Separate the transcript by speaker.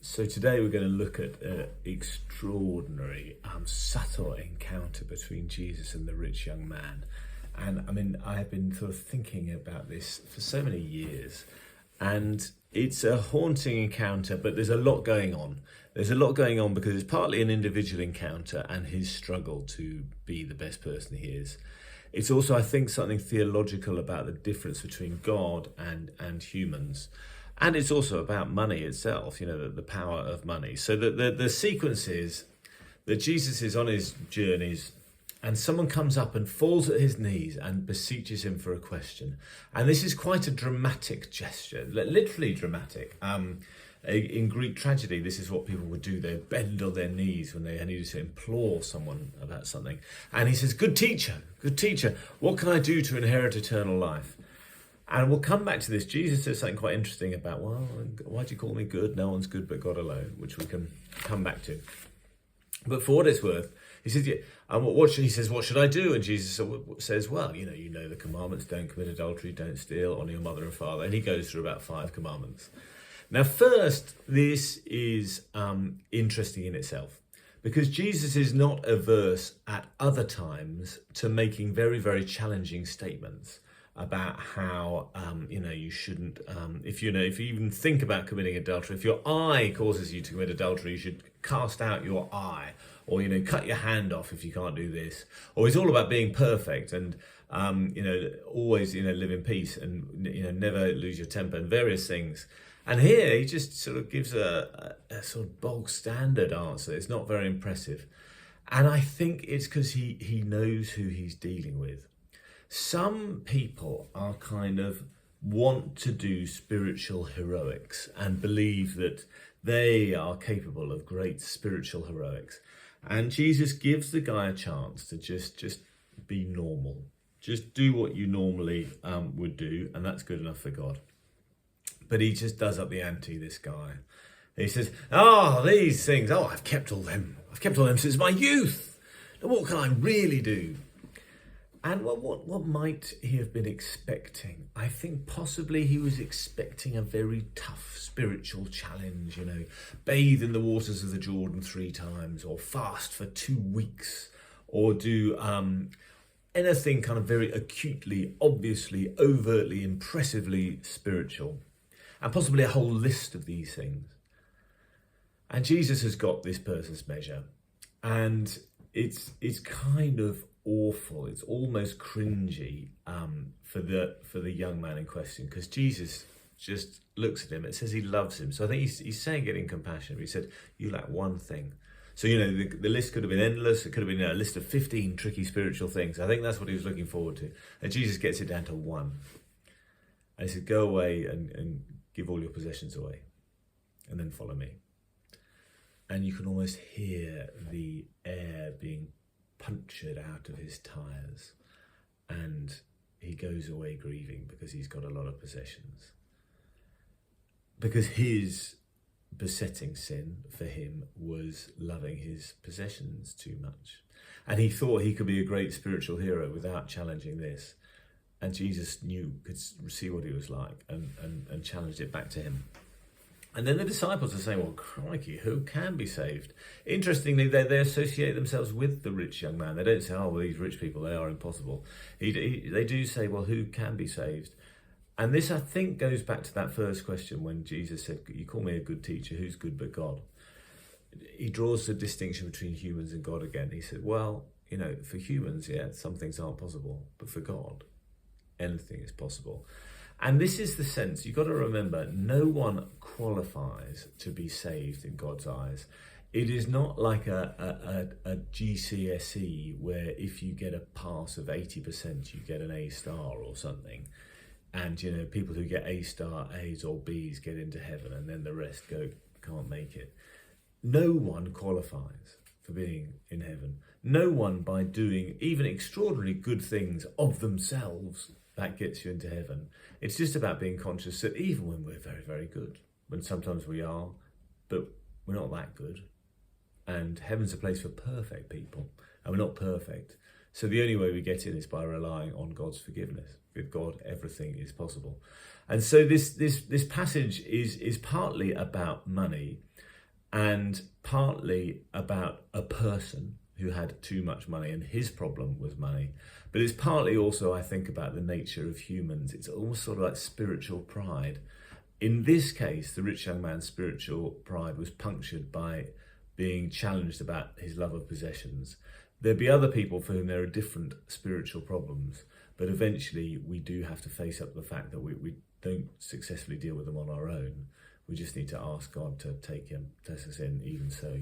Speaker 1: So today we're going to look at an extraordinary, subtle encounter between Jesus and the rich young man. And I mean, I have been sort of thinking about this for so many years, and it's a haunting encounter, but there's a lot going on. There's a lot going on because it's partly an individual encounter and his struggle to be the best person he is. It's also, I think, something theological about the difference between God and humans. And it's also about money itself, you know, the power of money. So the sequence is that Jesus is on his journeys and someone comes up and falls at his knees and beseeches him for a question. And this is quite a dramatic gesture, literally dramatic. In Greek tragedy, this is what people would do. They'd bend on their knees when they needed to implore someone about something. And he says, good teacher, what can I do to inherit eternal life? And we'll come back to this. Jesus says something quite interesting about, well, why do you call me good? No one's good but God alone, which we can come back to. But for what it's worth, he says, he says, what should I do? And Jesus says, well, you know the commandments: don't commit adultery, don't steal, honour your mother and father. And he goes through about 5 commandments. Now, first, this is interesting in itself, because Jesus is not averse at other times to making very, very challenging statements about how you shouldn't, if you even think about committing adultery, if your eye causes you to commit adultery, you should cast out your eye, or cut your hand off if you can't do this. Or it's all about being perfect and always live in peace and never lose your temper and various things. And here he just sort of gives a sort of bog standard answer. It's not very impressive, and I think it's because he knows who he's dealing with. Some people are kind of want to do spiritual heroics and believe that they are capable of great spiritual heroics. And Jesus gives the guy a chance to just be normal. Just do what you normally would do, and that's good enough for God. But he just does up the ante, this guy. He says, these things, I've kept all them. I've kept all them since my youth. Now what can I really do? And what might he have been expecting? I think possibly he was expecting a very tough spiritual challenge, bathe in the waters of the Jordan 3 times, or fast for 2 weeks, or do anything kind of very acutely, obviously, overtly, impressively spiritual, and possibly a whole list of these things. And Jesus has got this person's measure, and it's kind of awful. It's almost cringy for the young man in question, because Jesus just looks at him. It says he loves him, so I think he's saying it in compassion. He said, you lack one thing. So the list could have been endless. It could have been a list of 15 tricky spiritual things. I think that's what he was looking forward to, and Jesus gets it down to one. And he said, go away and give all your possessions away, and then follow me. And you can almost hear the air being punctured out of his tires, and he goes away grieving because he's got a lot of possessions. Because his besetting sin for him was loving his possessions too much. And he thought he could be a great spiritual hero without challenging this. And Jesus could see what he was like and challenged it back to him. And then the disciples are saying, well, crikey, who can be saved? Interestingly, they associate themselves with the rich young man. They don't say, these rich people, they are impossible. They do say, well, who can be saved? And this, I think, goes back to that first question when Jesus said, you call me a good teacher, who's good but God? He draws the distinction between humans and God again. He said, well, for humans, some things aren't possible, but for God, anything is possible. And this is the sense, you've got to remember, no one qualifies to be saved in God's eyes. It is not like a GCSE where if you get a pass of 80%, you get an A star or something. And, people who get A star, A's or B's get into heaven, and then the rest can't make it. No one qualifies for being in heaven. No one, by doing even extraordinarily good things of themselves, that gets you into heaven. It's just about being conscious that even when we're very, very good, when sometimes we are, but we're not that good. And heaven's a place for perfect people, and we're not perfect. So the only way we get in is by relying on God's forgiveness. With God, everything is possible. And so this passage is partly about money, and partly about a person who had too much money and his problem was money. But it's partly also, I think, about the nature of humans. It's almost sort of like spiritual pride. In this case, the rich young man's spiritual pride was punctured by being challenged about his love of possessions. There'd be other people for whom there are different spiritual problems, but eventually we do have to face up to the fact that we don't successfully deal with them on our own. We just need to ask God to take us in, even so.